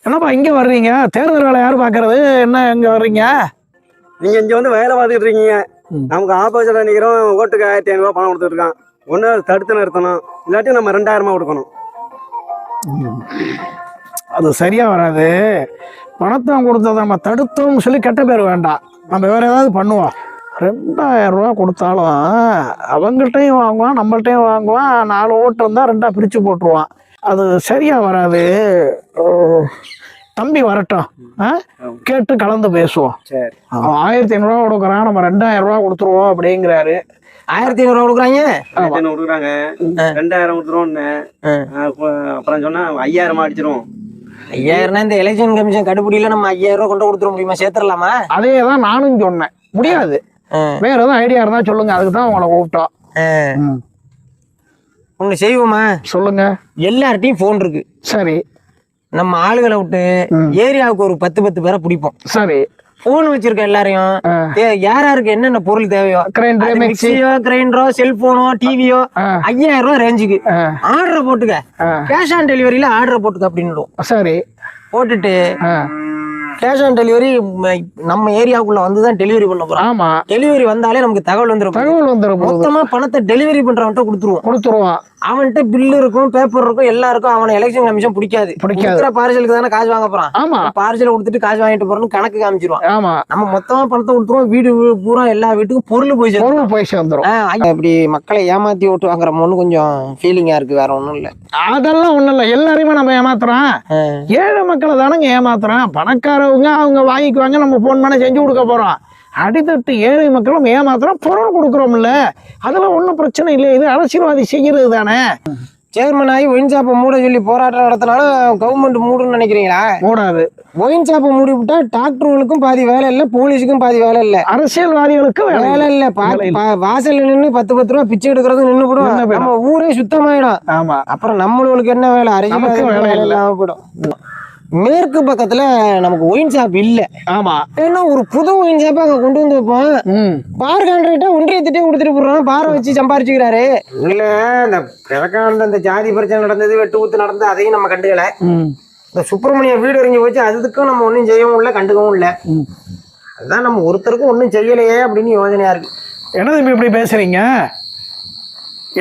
என்னப்பா இங்கே வர்றீங்க? தேர்தல் வேலை யார் பார்க்கறது? என்ன இங்கே வர்றீங்க? நீங்கள் இங்கே வந்து வேலை பார்த்துட்டு இருக்கீங்க. நமக்கு ஆப்போசிட்டில் நிற்கிறோம். ஓட்டுக்கு 1500 பணம் கொடுத்துருக்கான். ஒன்று தடுத்து நிறுத்தணும், இல்லாட்டி நம்ம 2000 கொடுக்கணும். அது சரியாக வராது. பணத்தை கொடுத்ததை நம்ம தடுத்தோம்னு சொல்லி கெட்ட பேர் வேண்டாம். நம்ம வேறு ஏதாவது பண்ணுவோம். 2000 ரூபா கொடுத்தாலும் அவங்கள்ட்டையும் வாங்குவான், நம்மள்ட்டையும் வாங்குவான். 4 ஓட்டு இருந்தால் 2 பிரித்து போட்டுருவான். அது சரியாக வராது. தம்பி வரட்டும், கேட்டு கலந்து பேசுவோம். சரி, 1500 ரூபா கொடுக்குறான், நம்ம 2000 ரூபா கொடுத்துருவோம் அப்படிங்கிறாரு. 1500 ரூபா கொடுக்குறாங்க, 1500 கொடுக்குறாங்க. 2000 கொடுத்துருவோம்னு அப்புறம் சொன்னா 5000 அடிச்சிருவோம். 5000 இந்த எலெக்ஷன் கமிஷன் கடுபிடியில நம்ம 5000 ரூபா கொண்டு கொடுத்துட முடியுமா? சேர்த்துடலாமா? அதே தான் நானும் சொன்னேன். முடியாது. வேற ஏதாவது ஐடியா இருந்தா சொல்லுங்க, அதுக்கு தான் உங்களை கூப்பிட்டோம். ஒண்ணு செய்வோமா? சொல்லுங்க. எல்லார்ட்டையும் போன் இருக்கு. சரி, நம்ம ஆளுகளை விட்டு ஏரியாவுக்கு ஒரு 10 பேரை பிடிப்போம். சரி, போன் வச்சிருக்க எல்லாரையும் யாராருக்கு என்னென்ன பொருள் தேவையோ, மிக்சியோ, கிரைண்டரோ, செல்போனோ, டிவியோ, 5000 ரூபா ரேஞ்சுக்கு ஆர்டர் போட்டுக்க, கேஷ் ஆன் டெலிவரியில ஆர்டர் போட்டுக்க அப்படின்னு. சரி, போட்டுட்டு கேஷ் ஆன் டெலிவரி நம்ம ஏரியாவுக்குள்ள வந்துதான் டெலிவரி பண்ண போறோம். ஆமா, டெலிவரி வந்தாலே நமக்கு தகவல் வந்துடும். மொத்தமா பணத்தை டெலிவரி பண்றவன்ட்ட கொடுத்துருவோம். அவன்கிட்ட பில்லு இருக்கும், பேப்பர் இருக்கும், எல்லாம் இருக்கும். அவனை எலெக்ஷன் கமிஷன் பிடிக்காது. பார்சலுக்கு தானே காசு வாங்க போறான். ஆமா, பார்சல் கொடுத்துட்டு காசு வாங்கிட்டு போறோம்னு கணக்கு காமிச்சிருவான். ஆமா, நம்ம மொத்தமா பணத்தை கொடுத்துருவோம். வீடு பூரா எல்லா வீட்டுக்கும் பொருள் போய் சேர்ந்துரும். இப்படி மக்களை ஏமாத்தி ஓட்டு வாங்குறோம்னு கொஞ்சம் ஃபீலிங்கா இருக்கு. வேற ஒண்ணும் இல்ல. அதெல்லாம் ஒண்ணும் இல்ல. எல்லாரையுமே நம்ம ஏமாத்துறோம். ஏழை மக்களை தானங்க ஏமாத்துறோம். பணக்காரவங்க அவங்க வாங்கிக்குவாங்க, நம்ம போன் பண்ண செஞ்சு கொடுக்க போறோம். அடித்தட்டு ஏழை மக்களும் ஏமாத்துறோம், பொருள் கொடுக்குறோம்ல. அதெல்லாம் ஒன்றும் பிரச்சனை இல்லை. இது அரசியல்வாதி செய்யறது தானே. சேர்மன் ஆகி ஒயின் ஷாப்பை மூட சொல்லி போராட்டம் நடத்தினாலும் கவர்மெண்ட் மூடுன்னு நினைக்கிறீங்களா? மூடாது. ஒயின் ஷாப்பை மூடி விட்டா டாக்டர்களுக்கும் பாதி வேலை இல்லை, போலீஸுக்கும் பாதி வேலை இல்லை, அரசியல்வாதிகளுக்கும் வேலை இல்லை. வாசல் நின்று 10 ரூபா பிச்சை எடுக்கிறது நின்று போடும். நம்ம ஊரே சுத்தமாயிடும். ஆமா, அப்புறம் நம்மளுக்கு என்ன வேலை? அரசியல் வேலை இல்லாம போயிடும். மேற்கு பக்கத்துல நமக்கு ஒயின் ஷாப் இல்ல. ஆமா, ஏன்னா ஒரு புது ஒயின் ஷாப் அங்க கொண்டு வந்து வைப்போம். பார் கான்ட்ராக்டா ஒன்றியத்திட்டே கொடுத்துட்டு போடுறோம். பாரை வச்சு சம்பாரிச்சுக்கிறாரு. இல்ல, இந்த கிழக்காண்ட இந்த ஜாதி பிரச்சனை நடந்தது, வெட்டு ஊத்து நடந்தது, அதையும் நம்ம கண்டுக்கல. இந்த சுப்பிரமணிய வீடு எறிஞ்சு போச்சு, அதுக்கும் நம்ம ஒன்றும் செய்யவும் இல்லை, கண்டுக்கவும் இல்லை. அதுதான் நம்ம ஒருத்தருக்கும் ஒன்றும் செய்யலையே அப்படின்னு யோசனையா இருக்கு. என்ன தம்பி இப்படி பேசுறீங்க?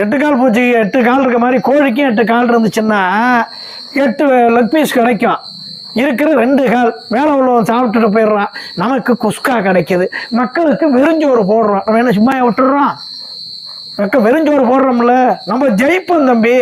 8 கால் பூச்சி 8 கால் இருக்க மாதிரி கோழிக்கும் 8 கால் இருந்துச்சுன்னா 8 லெக் பீஸ் கிடைக்கும். இருக்கிற 2 கால் மேலே உள்ளவன் சாப்பிட்டுட்டு போயிடுறான். நமக்கு குஸ்கா கிடைக்கிது. மக்களுக்கு வெறிஞ்சோறு போடுறோம். நம்ம என்ன சும்மா விட்டுடுறோம்? மக்கள் வெறிஞ்சோறு போடுறோம்ல. நம்ம ஜெயிப்போம் தம்பி.